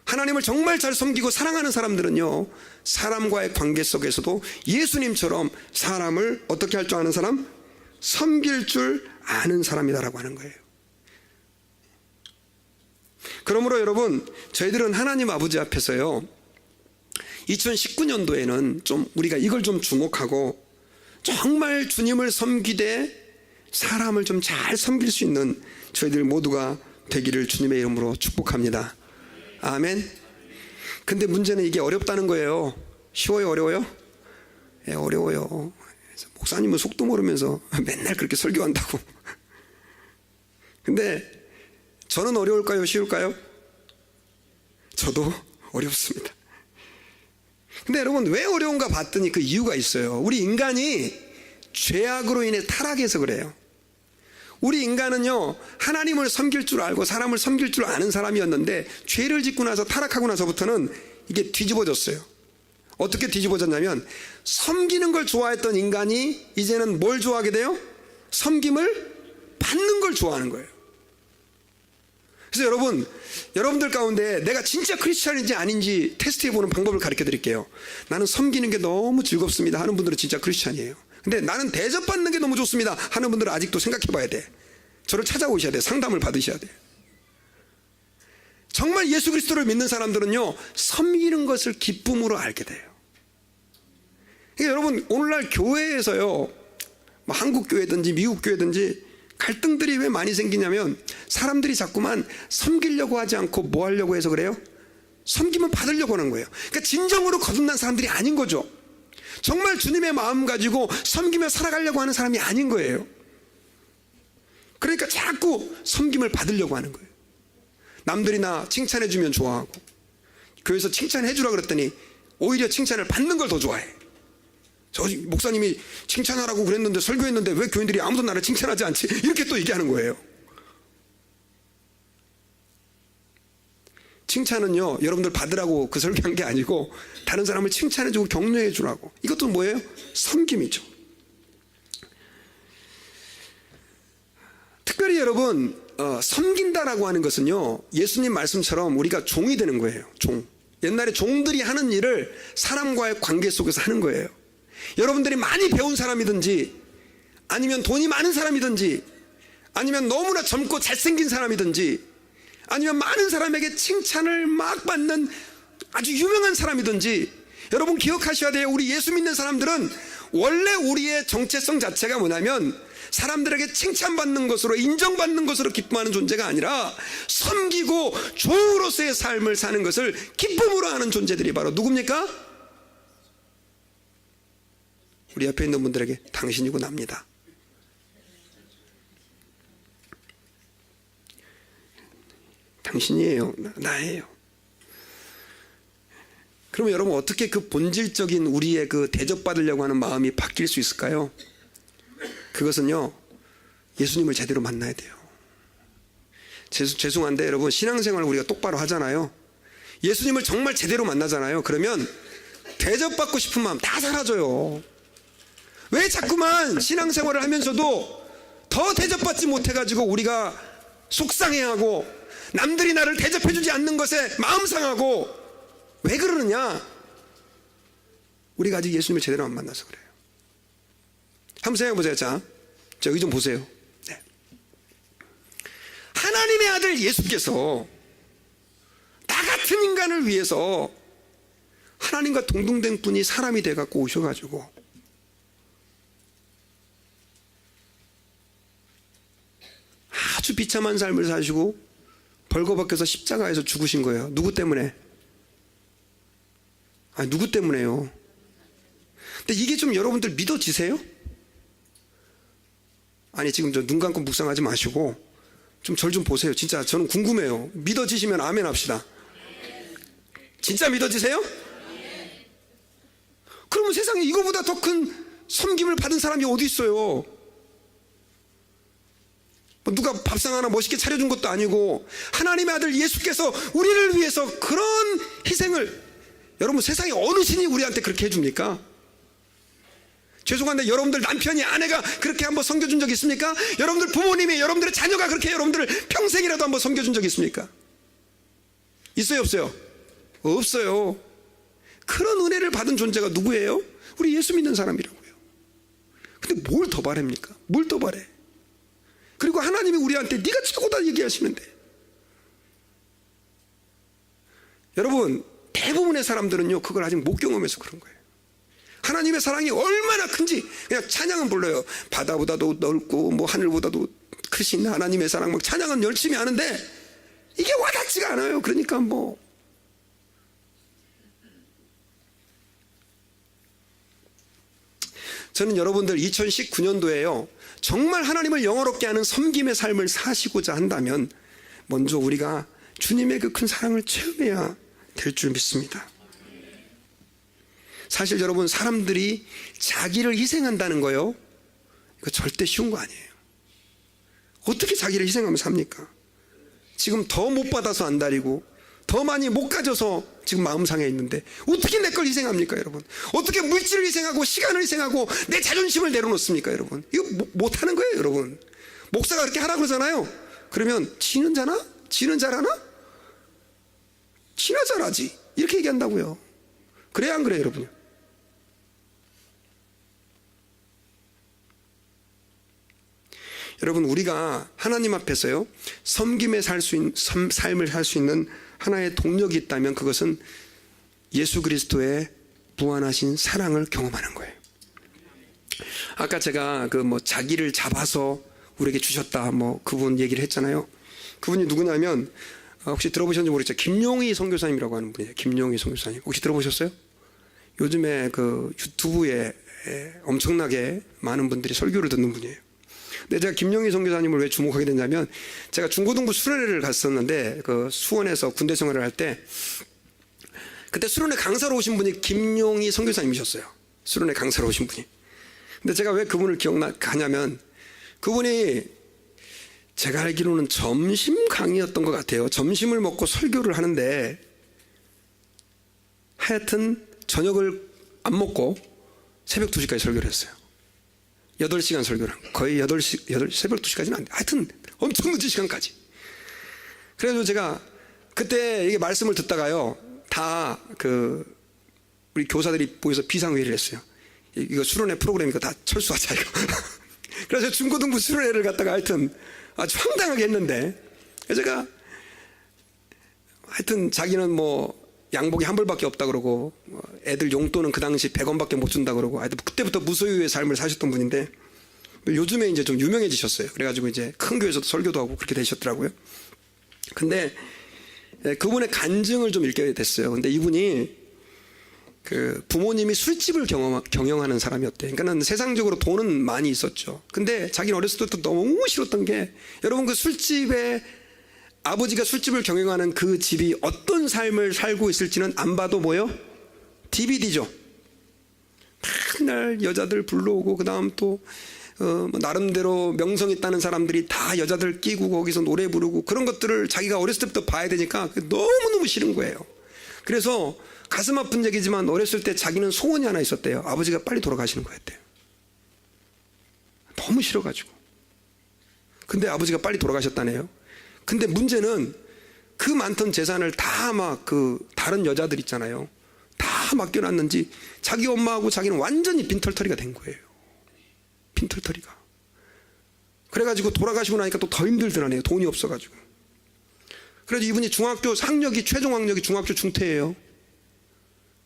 하나님을 정말 잘 섬기고 사랑하는 사람들은요 사람과의 관계 속에서도 예수님처럼 사람을 어떻게 할 줄 아는 사람? 섬길 줄 아는 사람이다라고 하는 거예요. 그러므로 여러분 저희들은 하나님 아버지 앞에서요 2019년도에는 좀 우리가 이걸 좀 주목하고 정말 주님을 섬기되 사람을 좀 잘 섬길 수 있는 저희들 모두가 되기를 주님의 이름으로 축복합니다. 아멘. 근데 문제는 이게 어렵다는 거예요. 쉬워요 어려워요? 예, 어려워요. 목사님은 속도 모르면서 맨날 그렇게 설교한다고. 근데 저는 어려울까요 쉬울까요? 저도 어렵습니다. 근데 여러분 왜 어려운가 봤더니 그 이유가 있어요. 우리 인간이 죄악으로 인해 타락해서 그래요. 우리 인간은요 하나님을 섬길 줄 알고 사람을 섬길 줄 아는 사람이었는데 죄를 짓고 나서 타락하고 나서부터는 이게 뒤집어졌어요. 어떻게 뒤집어졌냐면 섬기는 걸 좋아했던 인간이 이제는 뭘 좋아하게 돼요? 섬김을 받는 걸 좋아하는 거예요. 그래서 여러분들 가운데 내가 진짜 크리스찬인지 아닌지 테스트해보는 방법을 가르쳐 드릴게요. 나는 섬기는 게 너무 즐겁습니다 하는 분들은 진짜 크리스찬이에요. 근데 나는 대접받는 게 너무 좋습니다 하는 분들은 아직도 생각해 봐야 돼. 저를 찾아오셔야 돼. 상담을 받으셔야 돼. 정말 예수 그리스도를 믿는 사람들은요 섬기는 것을 기쁨으로 알게 돼요. 그러니까 여러분 오늘날 교회에서요 뭐 한국 교회든지 미국 교회든지 갈등들이 왜 많이 생기냐면 사람들이 자꾸만 섬기려고 하지 않고 뭐 하려고 해서 그래요? 섬기면 받으려고 하는 거예요. 그러니까 진정으로 거듭난 사람들이 아닌 거죠. 정말 주님의 마음 가지고 섬기며 살아가려고 하는 사람이 아닌 거예요. 그러니까 자꾸 섬김을 받으려고 하는 거예요. 남들이 나 칭찬해주면 좋아하고 교회에서 칭찬해주라 그랬더니 오히려 칭찬을 받는 걸 더 좋아해. 저 목사님이 칭찬하라고 그랬는데 설교했는데 왜 교인들이 아무도 나를 칭찬하지 않지? 이렇게 또 얘기하는 거예요. 칭찬은요 여러분들 받으라고 그 설교한 게 아니고 다른 사람을 칭찬해주고 격려해주라고. 이것도 뭐예요? 섬김이죠. 특별히 여러분 섬긴다라고 하는 것은요 예수님 말씀처럼 우리가 종이 되는 거예요. 종. 옛날에 종들이 하는 일을 사람과의 관계 속에서 하는 거예요. 여러분들이 많이 배운 사람이든지 아니면 돈이 많은 사람이든지 아니면 너무나 젊고 잘생긴 사람이든지 아니면 많은 사람에게 칭찬을 막 받는 아주 유명한 사람이든지 여러분 기억하셔야 돼요. 우리 예수 믿는 사람들은 원래 우리의 정체성 자체가 뭐냐면 사람들에게 칭찬받는 것으로 인정받는 것으로 기뻐하는 존재가 아니라 섬기고 종으로서의 삶을 사는 것을 기쁨으로 하는 존재들이 바로 누굽니까? 우리 옆에 있는 분들에게 당신이고 납니다. 당신이에요. 나예요. 그러면 여러분 어떻게 그 본질적인 우리의 그 대접받으려고 하는 마음이 바뀔 수 있을까요? 그것은요, 예수님을 제대로 만나야 돼요. 죄송한데 여러분, 신앙생활을 우리가 똑바로 하잖아요. 예수님을 정말 제대로 만나잖아요. 그러면 대접받고 싶은 마음 다 사라져요. 왜 자꾸만 신앙생활을 하면서도 더 대접받지 못해가지고 우리가 속상해하고 남들이 나를 대접해주지 않는 것에 마음 상하고 왜 그러느냐? 우리가 아직 예수님을 제대로 안 만나서 그래요. 한번 생각해보세요. 자, 여기 좀 보세요. 네. 하나님의 아들 예수께서 나 같은 인간을 위해서 하나님과 동등된 분이 사람이 돼갖고 오셔가지고 아주 비참한 삶을 사시고 벌거벗겨서 십자가에서 죽으신 거예요. 누구 때문에? 누구 때문에요? 근데 이게 좀 여러분들 믿어지세요? 아니, 지금 저 눈 감고 묵상하지 마시고 좀 절 좀 보세요. 진짜 저는 궁금해요. 믿어지시면 아멘 합시다. 진짜 믿어지세요? 그러면 세상에 이거보다 더 큰 섬김을 받은 사람이 어디 있어요? 누가 밥상 하나 멋있게 차려준 것도 아니고 하나님의 아들 예수께서 우리를 위해서 그런 희생을, 여러분 세상에 어느 신이 우리한테 그렇게 해줍니까? 죄송한데 여러분들 남편이, 아내가 그렇게 한번 섬겨준 적 있습니까? 여러분들 부모님이, 여러분들의 자녀가 그렇게 여러분들을 평생이라도 한번 섬겨준 적 있습니까? 있어요, 없어요? 없어요. 그런 은혜를 받은 존재가 누구예요? 우리 예수 믿는 사람이라고요. 근데 뭘 더 바랍니까? 뭘 더 바래? 그리고 하나님이 우리한테 네가 최고다 얘기하시는데, 여러분 대부분의 사람들은요 그걸 아직 못 경험해서 그런 거예요. 하나님의 사랑이 얼마나 큰지 그냥 찬양은 불러요. 바다보다도 넓고 뭐 하늘보다도 크신 하나님의 사랑 막 찬양은 열심히 하는데 이게 와닿지가 않아요. 그러니까 뭐 저는 여러분들 2019년도에요 정말 하나님을 영화롭게 하는 섬김의 삶을 사시고자 한다면 먼저 우리가 주님의 그 큰 사랑을 체험해야 될 줄 믿습니다. 사실 여러분, 사람들이 자기를 희생한다는 거요, 이거 절대 쉬운 거 아니에요. 어떻게 자기를 희생하면 삽니까? 지금 더 못 받아서 안달이고 더 많이 못 가져서 지금 마음 상해 있는데 어떻게 내 걸 희생합니까, 여러분? 어떻게 물질을 희생하고 시간을 희생하고 내 자존심을 내려놓습니까, 여러분? 이거 못하는 거예요, 여러분. 목사가 그렇게 하라 그러잖아요. 그러면 지는 자나? 지는 잘하나? 지나 잘하지, 이렇게 얘기한다고요. 그래야 안 그래요, 여러분? 여러분, 우리가 하나님 앞에서요 섬김의 삶을 살 수 있는 하나의 동력이 있다면 그것은 예수 그리스도의 무한하신 사랑을 경험하는 거예요. 아까 제가 그 뭐 자기를 잡아서 우리에게 주셨다 뭐 그분 얘기를 했잖아요. 그분이 누구냐면 혹시 들어보셨는지 모르겠죠. 김용희 선교사님이라고 하는 분이에요. 김용희 선교사님 혹시 들어보셨어요? 요즘에 그 유튜브에 엄청나게 많은 분들이 설교를 듣는 분이에요. 근데 제가 김용희 선교사님을 왜 주목하게 됐냐면 제가 중고등부 수련회를 갔었는데 그 수원에서 군대 생활을 할 때 그때 수련회 강사로 오신 분이 김용희 선교사님이셨어요. 수련회 강사로 오신 분이. 근데 제가 왜 그분을 기억하냐면 그분이 제가 알기로는 점심 강의였던 것 같아요. 점심을 먹고 설교를 하는데 하여튼 저녁을 안 먹고 새벽 2시까지 설교를 했어요. 8시간 설교를 한 거예요. 거의 8시, 새벽 2시까지는 안 돼. 하여튼 엄청 늦은 시간까지. 그래서 제가 그때 이게 말씀을 듣다가요, 다 우리 교사들이 모여서 비상회의를 했어요. 이거 수련회 프로그램이니까 다 철수하자, 이거. 그래서 중고등부 수련회를 갔다가 하여튼 아주 황당하게 했는데, 제가 하여튼 자기는 뭐 양복이 한 벌밖에 없다 그러고 애들 용돈은 그 당시 100원밖에 못 준다 그러고 하여튼 그때부터 무소유의 삶을 사셨던 분인데 요즘에 이제 좀 유명해지셨어요. 그래가지고 이제 큰 교회에서도 설교도 하고 그렇게 되셨더라고요. 근데 그분의 간증을 좀 읽게 됐어요. 근데 이분이 그 부모님이 술집을 경영하는 사람이었대. 그러니까는 세상적으로 돈은 많이 있었죠. 근데 자기는 어렸을 때부터 너무 싫었던 게, 여러분 그 술집에 아버지가 술집을 경영하는 그 집이 어떤 삶을 살고 있을지는 안 봐도 뭐요? DVD죠. 맨날 여자들 불러오고, 그 다음 또 나름대로 명성 있다는 사람들이 다 여자들 끼고 거기서 노래 부르고, 그런 것들을 자기가 어렸을 때부터 봐야 되니까 너무너무 싫은 거예요. 그래서 가슴 아픈 얘기지만 어렸을 때 자기는 소원이 하나 있었대요. 아버지가 빨리 돌아가시는 거였대요. 너무 싫어가지고. 근데 아버지가 빨리 돌아가셨다네요. 근데 문제는 그 많던 재산을 다 막 다른 여자들 있잖아요. 다 맡겨놨는지 자기 엄마하고 자기는 완전히 빈털터리가 된 거예요. 빈털터리가. 그래가지고 돌아가시고 나니까 또 더 힘들더라네요. 돈이 없어가지고. 그래서 이분이 중학교 학력이, 최종 학력이 중학교 중퇴예요.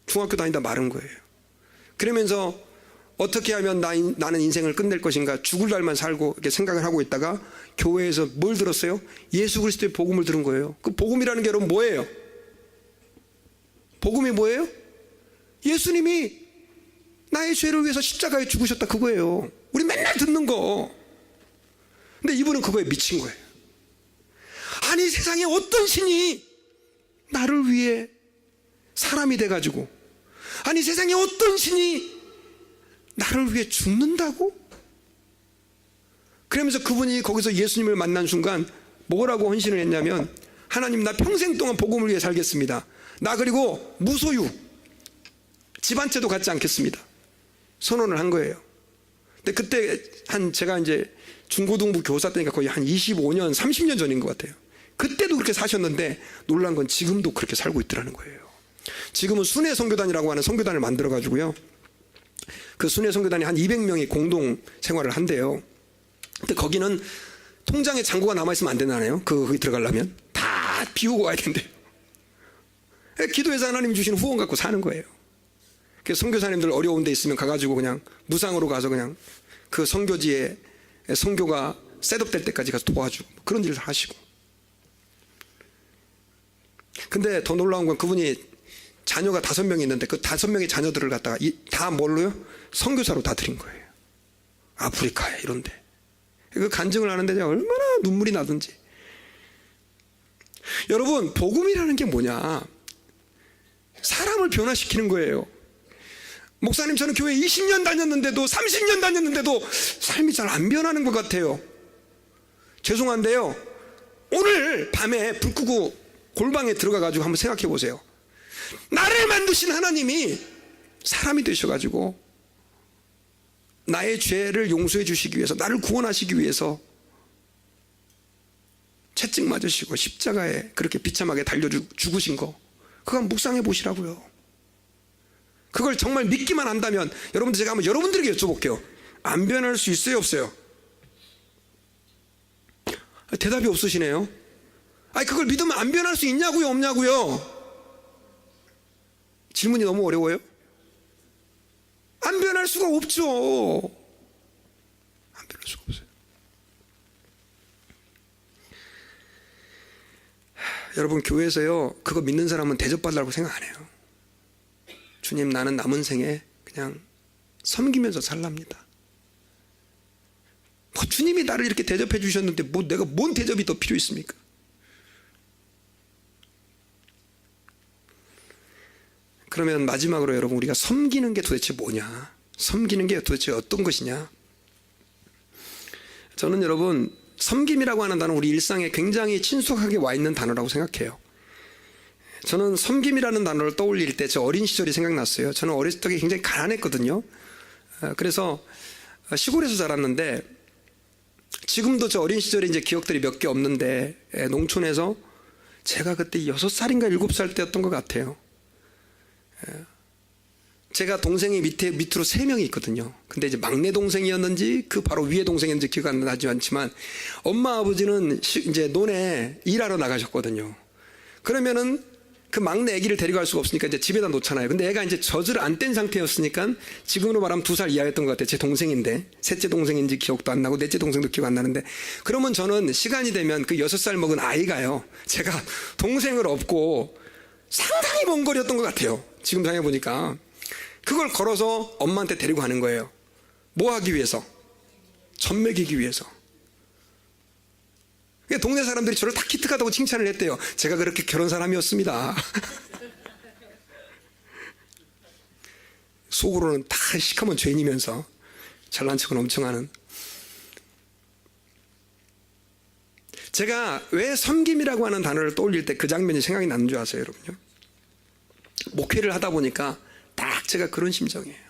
중학교 다니다 마른 거예요. 그러면서 어떻게 하면 나는 인생을 끝낼 것인가, 죽을 날만 살고 이렇게 생각을 하고 있다가 교회에서 뭘 들었어요? 예수 그리스도의 복음을 들은 거예요. 그 복음이라는 게 여러분 뭐예요? 복음이 뭐예요? 예수님이 나의 죄를 위해서 십자가에 죽으셨다, 그거예요. 우리 맨날 듣는 거. 근데 이분은 그거에 미친 거예요. 아니, 세상에 어떤 신이 나를 위해 사람이 돼가지고, 아니 세상에 어떤 신이 나를 위해 죽는다고? 그러면서 그분이 거기서 예수님을 만난 순간 뭐라고 헌신을 했냐면, 하나님, 나 평생 동안 복음을 위해 살겠습니다. 나 그리고 무소유, 집 한 채도 갖지 않겠습니다. 선언을 한 거예요. 근데 그때 제가 이제 중고등부 교사 때니까 거의 한 25년, 30년 전인 것 같아요. 그때도 그렇게 사셨는데 놀란 건 지금도 그렇게 살고 있더라는 거예요. 지금은 순회 선교단이라고 하는 선교단을 만들어 가지고요, 그 순회 선교단이 한 200명이 공동 생활을 한대요. 근데 거기는 통장에 잔고가 남아있으면 안 된다네요. 거기 들어가려면 다 비우고 와야 된대요. 기도해서 하나님 주시는 후원 갖고 사는 거예요. 그래서 선교사님들 어려운 데 있으면 가가지고 그냥 무상으로 가서 그냥 그 선교지에 선교가 셋업될 때까지 가서 도와주고 그런 일을 하시고. 근데 더 놀라운 건 그분이 자녀가 5명이 있는데 그 5명의 자녀들을 갖다가 다 뭘로요? 선교사로 다 드린 거예요. 아프리카에 이런데. 그 간증을 하는데 얼마나 눈물이 나든지. 여러분, 복음이라는 게 뭐냐? 사람을 변화시키는 거예요. 목사님, 저는 교회 20년 다녔는데도 30년 다녔는데도 삶이 잘 안 변하는 것 같아요. 죄송한데요, 오늘 밤에 불 끄고 골방에 들어가가지고 한번 생각해 보세요. 나를 만드신 하나님이 사람이 되셔가지고 나의 죄를 용서해 주시기 위해서, 나를 구원하시기 위해서 채찍 맞으시고 십자가에 그렇게 비참하게 달려 죽으신 거, 그거 한번 묵상해 보시라고요. 그걸 정말 믿기만 한다면, 여러분들, 제가 한번 여러분들에게 여쭤볼게요. 안 변할 수 있어요, 없어요? 대답이 없으시네요. 아니, 그걸 믿으면 안 변할 수 있냐고요, 없냐고요? 질문이 너무 어려워요? 안 변할 수가 없죠. 안 변할 수가 없어요. 여러분, 교회에서요, 그거 믿는 사람은 대접받으라고 생각 안 해요. 주님, 나는 남은 생에 그냥 섬기면서 살랍니다. 뭐 주님이 나를 이렇게 대접해 주셨는데 뭐 내가 뭔 대접이 더 필요 있습니까? 그러면 마지막으로 여러분, 우리가 섬기는 게 도대체 뭐냐? 섬기는 게 도대체 어떤 것이냐? 저는 여러분, 섬김이라고 하는 단어는 우리 일상에 굉장히 친숙하게 와 있는 단어라고 생각해요. 저는 섬김이라는 단어를 떠올릴 때 저 어린 시절이 생각났어요. 저는 어렸을 때 굉장히 가난했거든요. 그래서 시골에서 자랐는데, 지금도 저 어린 시절에 이제 기억들이 몇 개 없는데, 농촌에서 제가 그때 6살인가 7살 때였던 것 같아요. 제가 동생이 밑으로 3명이 있거든요. 근데 이제 막내 동생이었는지 그 바로 위에 동생이었는지 기억 안 나지 않지만, 엄마 아버지는 이제 논에 일하러 나가셨거든요. 그러면은 그 막내 아기를 데리고 갈 수가 없으니까 이제 집에다 놓잖아요. 근데 애가 이제 젖을 안 뗀 상태였으니까, 지금으로 말하면 2살 이하였던 것 같아요. 제 동생인데, 셋째 동생인지 기억도 안 나고 넷째 동생도 기억 안 나는데, 그러면 저는 시간이 되면 그 6살 먹은 아이가요, 제가 동생을 업고 상당히 먼 거리였던 것 같아요. 지금 생각해보니까. 그걸 걸어서 엄마한테 데리고 가는 거예요. 뭐 하기 위해서? 젖 먹이기 위해서. 동네 사람들이 저를 다 기특하다고 칭찬을 했대요. 제가 그렇게 결혼 사람이었습니다. 속으로는 다 시커먼 죄인이면서 잘난 척은 엄청 하는. 제가 왜 섬김이라고 하는 단어를 떠올릴 때 그 장면이 생각이 나는 줄 아세요, 여러분요? 목회를 하다 보니까 딱 제가 그런 심정이에요.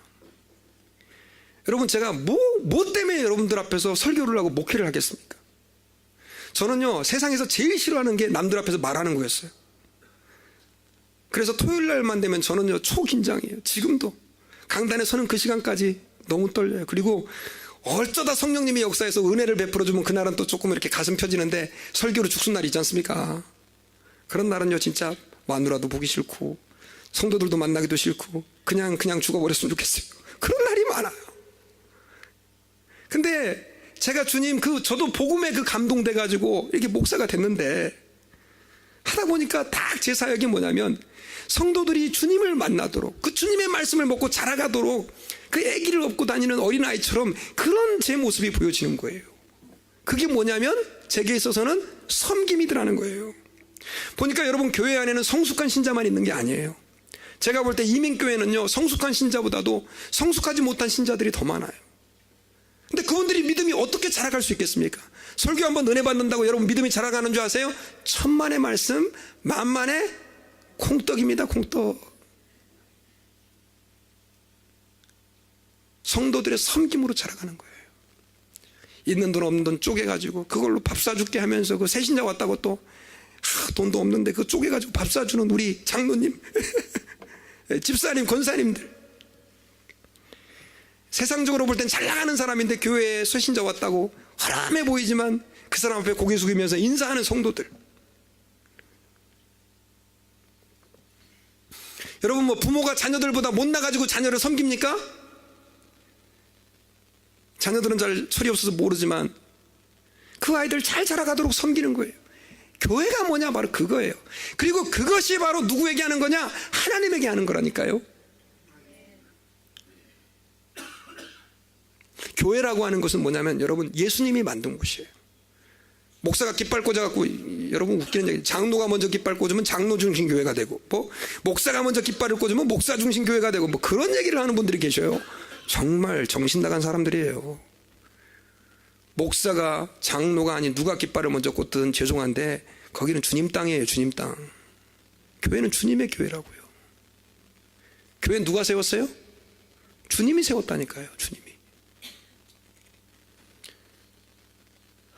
여러분, 제가 뭐 때문에 여러분들 앞에서 설교를 하고 목회를 하겠습니까? 저는요, 세상에서 제일 싫어하는 게 남들 앞에서 말하는 거였어요. 그래서 토요일 날만 되면 저는요, 초긴장이에요. 지금도 강단에 서는 그 시간까지 너무 떨려요. 그리고 어쩌다 성령님이 역사에서 은혜를 베풀어주면 그날은 또 조금 이렇게 가슴 펴지는데, 설교로 죽순 날이 있지 않습니까? 그런 날은요, 진짜 마누라도 보기 싫고 성도들도 만나기도 싫고 그냥 죽어버렸으면 좋겠어요. 그런 날이 많아요. 근데 제가 주님, 저도 복음에 감동돼가지고 이렇게 목사가 됐는데, 하다 보니까 딱 제 사역이 뭐냐면, 성도들이 주님을 만나도록, 그 주님의 말씀을 먹고 자라가도록 그 아기를 업고 다니는 어린아이처럼 그런 제 모습이 보여지는 거예요. 그게 뭐냐면 제게 있어서는 섬김이더라는 거예요. 보니까 여러분, 교회 안에는 성숙한 신자만 있는 게 아니에요. 제가 볼 때 이민교회는요, 성숙한 신자보다도 성숙하지 못한 신자들이 더 많아요. 근데 그분들이 믿음이 어떻게 자라갈 수 있겠습니까? 설교 한번 은혜 받는다고 여러분 믿음이 자라가는 줄 아세요? 천만의 말씀, 만만의 콩떡입니다. 콩떡. 성도들의 섬김으로 자라가는 거예요. 있는 돈 없는 돈 쪼개가지고 그걸로 밥 사줄게 하면서, 그 새신자 왔다고 또 돈도 없는데 그 쪼개가지고 밥 사주는 우리 장로님 집사님, 권사님들, 세상적으로 볼 땐 잘 나가는 사람인데 교회에 새신자 왔다고 허람해 보이지만 그 사람 앞에 고개 숙이면서 인사하는 성도들. 여러분, 부모가 자녀들보다 못 나가지고 자녀를 섬깁니까? 자녀들은 잘 철이 없어서 모르지만 그 아이들 잘 자라가도록 섬기는 거예요. 교회가 뭐냐? 바로 그거예요. 그리고 그것이 바로 누구에게 하는 거냐? 하나님에게 하는 거라니까요. 교회라고 하는 것은 뭐냐면, 여러분, 예수님이 만든 곳이에요. 목사가 깃발 꽂아갖고, 여러분 웃기는 얘기, 장로가 먼저 깃발 꽂으면 장로 중심 교회가 되고, 목사가 먼저 깃발을 꽂으면 목사 중심 교회가 되고, 그런 얘기를 하는 분들이 계셔요. 정말 정신 나간 사람들이에요. 목사가, 장로가 아닌 누가 깃발을 먼저 꽂든 죄송한데 거기는 주님 땅이에요. 주님 땅. 교회는 주님의 교회라고요. 교회는 누가 세웠어요? 주님이 세웠다니까요. 주님이.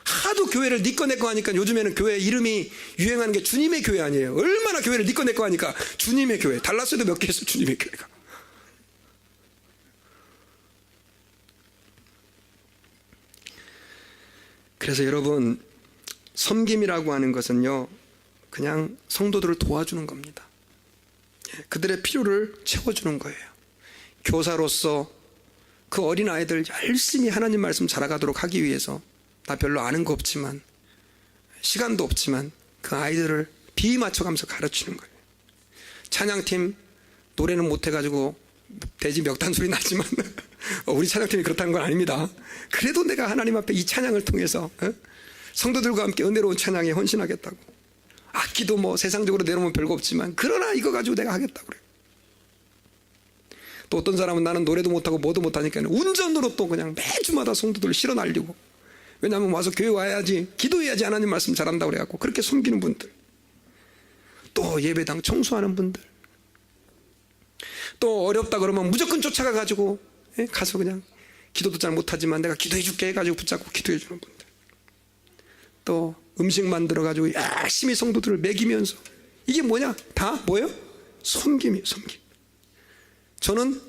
하도 교회를 니꺼 내꺼 하니까 요즘에는 교회 이름이 유행하는 게 주님의 교회 아니에요. 얼마나 교회를 니꺼 내꺼 하니까 주님의 교회. 달라스에도 몇 개 있어요. 주님의 교회가. 그래서 여러분, 섬김이라고 하는 것은요, 그냥 성도들을 도와주는 겁니다. 그들의 필요를 채워주는 거예요. 교사로서 그 어린아이들 열심히 하나님 말씀 자라가도록 하기 위해서, 나 별로 아는 거 없지만, 시간도 없지만 그 아이들을 비 맞춰가면서 가르치는 거예요. 찬양팀 노래는 못해가지고 돼지 멱단 소리 나지만 우리 찬양팀이 그렇다는 건 아닙니다. 그래도 내가 하나님 앞에 이 찬양을 통해서 성도들과 함께 은혜로운 찬양에 헌신하겠다고. 악기도 세상적으로 내놓으면 별거 없지만, 그러나 이거 가지고 내가 하겠다고 그래요. 또 어떤 사람은 나는 노래도 못하고 뭐도 못하니까 운전으로 또 그냥 매주마다 성도들을 실어 날리고, 왜냐하면 와서 교회 와야지, 기도해야지 하나님 말씀 잘한다고 그래갖고 그렇게 섬기는 분들, 또 예배당 청소하는 분들, 또 어렵다 그러면 무조건 쫓아가가지고 가서 그냥 기도도 잘 못하지만 내가 기도해줄게 해가지고 붙잡고 기도해주는 분들, 또 음식 만들어가지고 열심히 성도들을 먹이면서, 이게 뭐냐? 다 뭐예요? 섬김이에요. 섬김. 저는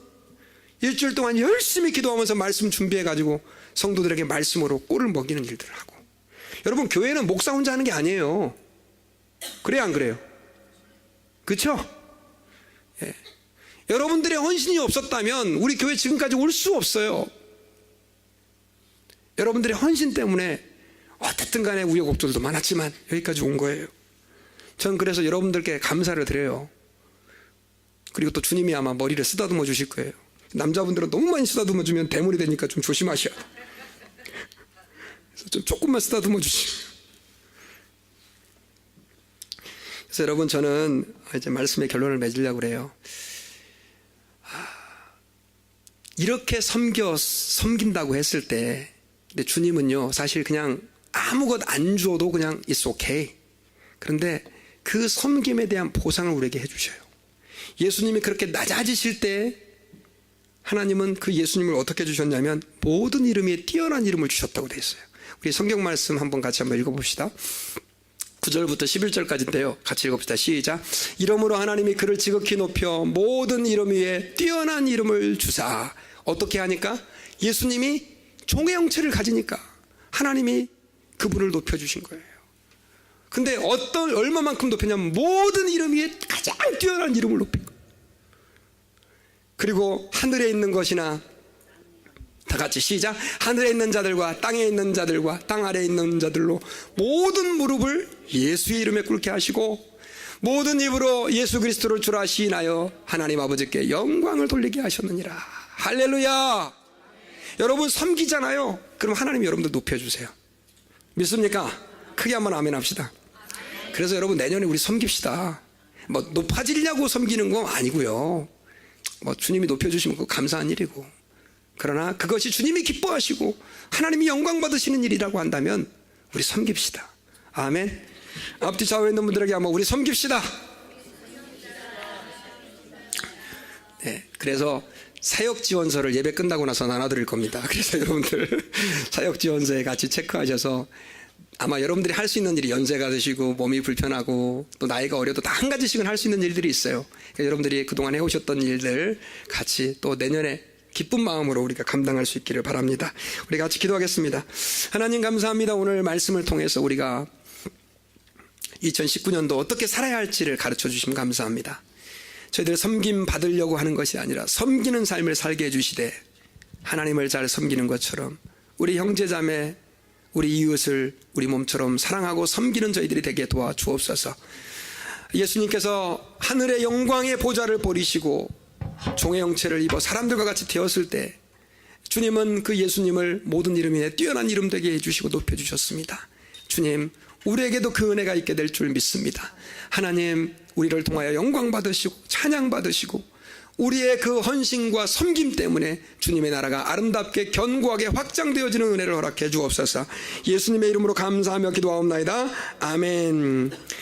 일주일 동안 열심히 기도하면서 말씀 준비해가지고 성도들에게 말씀으로 꼴을 먹이는 일들을 하고. 여러분, 교회는 목사 혼자 하는 게 아니에요. 그래요, 안 그래요? 그렇죠? 예. 여러분들의 헌신이 없었다면 우리 교회 지금까지 올 수 없어요. 여러분들의 헌신 때문에 어쨌든 간에 우여곡절도 많았지만 여기까지 온 거예요. 전 그래서 여러분들께 감사를 드려요. 그리고 또 주님이 아마 머리를 쓰다듬어 주실 거예요. 남자분들은 너무 많이 쓰다듬어 주면 대물이 되니까 좀 조심하셔야 돼요. 그래서 좀 조금만 쓰다듬어 주시고. 그래서 여러분, 저는 이제 말씀의 결론을 맺으려고 그래요. 이렇게 섬긴다고 했을 때, 근데 주님은요, 사실 그냥 아무것 안 줘도 그냥 it's okay. 그런데 그 섬김에 대한 보상을 우리에게 해주셔요. 예수님이 그렇게 낮아지실 때 하나님은 그 예수님을 어떻게 주셨냐면 모든 이름 위에 뛰어난 이름을 주셨다고 되어 있어요. 우리 성경 말씀 같이 한번 읽어봅시다. 9절부터 11절까지인데요. 같이 읽어봅시다. 시작. 이러므로 하나님이 그를 지극히 높여 모든 이름 위에 뛰어난 이름을 주사. 어떻게 하니까? 예수님이 종의 형체를 가지니까 하나님이 그분을 높여주신 거예요. 근데 얼마만큼 높였냐면 모든 이름 위에 가장 뛰어난 이름을 높인 거예요. 그리고 하늘에 있는 것이나, 다 같이 시작. 하늘에 있는 자들과 땅에 있는 자들과 땅 아래에 있는 자들로 모든 무릎을 예수의 이름에 꿇게 하시고 모든 입으로 예수 그리스도를 주라 시인하여 하나님 아버지께 영광을 돌리게 하셨느니라. 할렐루야. 여러분 섬기잖아요. 그럼 하나님이 여러분들 높여주세요. 믿습니까? 크게 한번 아멘 합시다. 그래서 여러분, 내년에 우리 섬깁시다. 뭐 높아지려고 섬기는 거 아니고요. 뭐 주님이 높여주시면 그거 감사한 일이고, 그러나 그것이 주님이 기뻐하시고 하나님이 영광 받으시는 일이라고 한다면 우리 섬깁시다. 아멘. 앞뒤 좌우에 있는 분들에게 한번 우리 섬깁시다. 네, 그래서 사역지원서를 예배 끝나고 나서 나눠드릴 겁니다. 그래서 여러분들 사역지원서에 같이 체크하셔서, 아마 여러분들이 할 수 있는 일이 연세가 드시고 몸이 불편하고 또 나이가 어려도 다 한 가지씩은 할 수 있는 일들이 있어요. 그러니까 여러분들이 그동안 해오셨던 일들 같이 또 내년에 기쁜 마음으로 우리가 감당할 수 있기를 바랍니다. 우리 같이 기도하겠습니다. 하나님 감사합니다. 오늘 말씀을 통해서 우리가 2019년도 어떻게 살아야 할지를 가르쳐 주시면 감사합니다. 저희들 섬김 받으려고 하는 것이 아니라 섬기는 삶을 살게 해주시되 하나님을 잘 섬기는 것처럼 우리 형제자매, 우리 이웃을 우리 몸처럼 사랑하고 섬기는 저희들이 되게 도와주옵소서. 예수님께서 하늘의 영광의 보좌를 버리시고 종의 형체를 입어 사람들과 같이 되었을 때 주님은 그 예수님을 모든 이름 위에 뛰어난 이름 되게 해주시고 높여주셨습니다. 주님, 우리에게도 그 은혜가 있게 될 줄 믿습니다. 하나님, 우리를 통하여 영광 받으시고 찬양 받으시고 우리의 그 헌신과 섬김 때문에 주님의 나라가 아름답게 견고하게 확장되어지는 은혜를 허락해 주옵소서. 예수님의 이름으로 감사하며 기도하옵나이다. 아멘.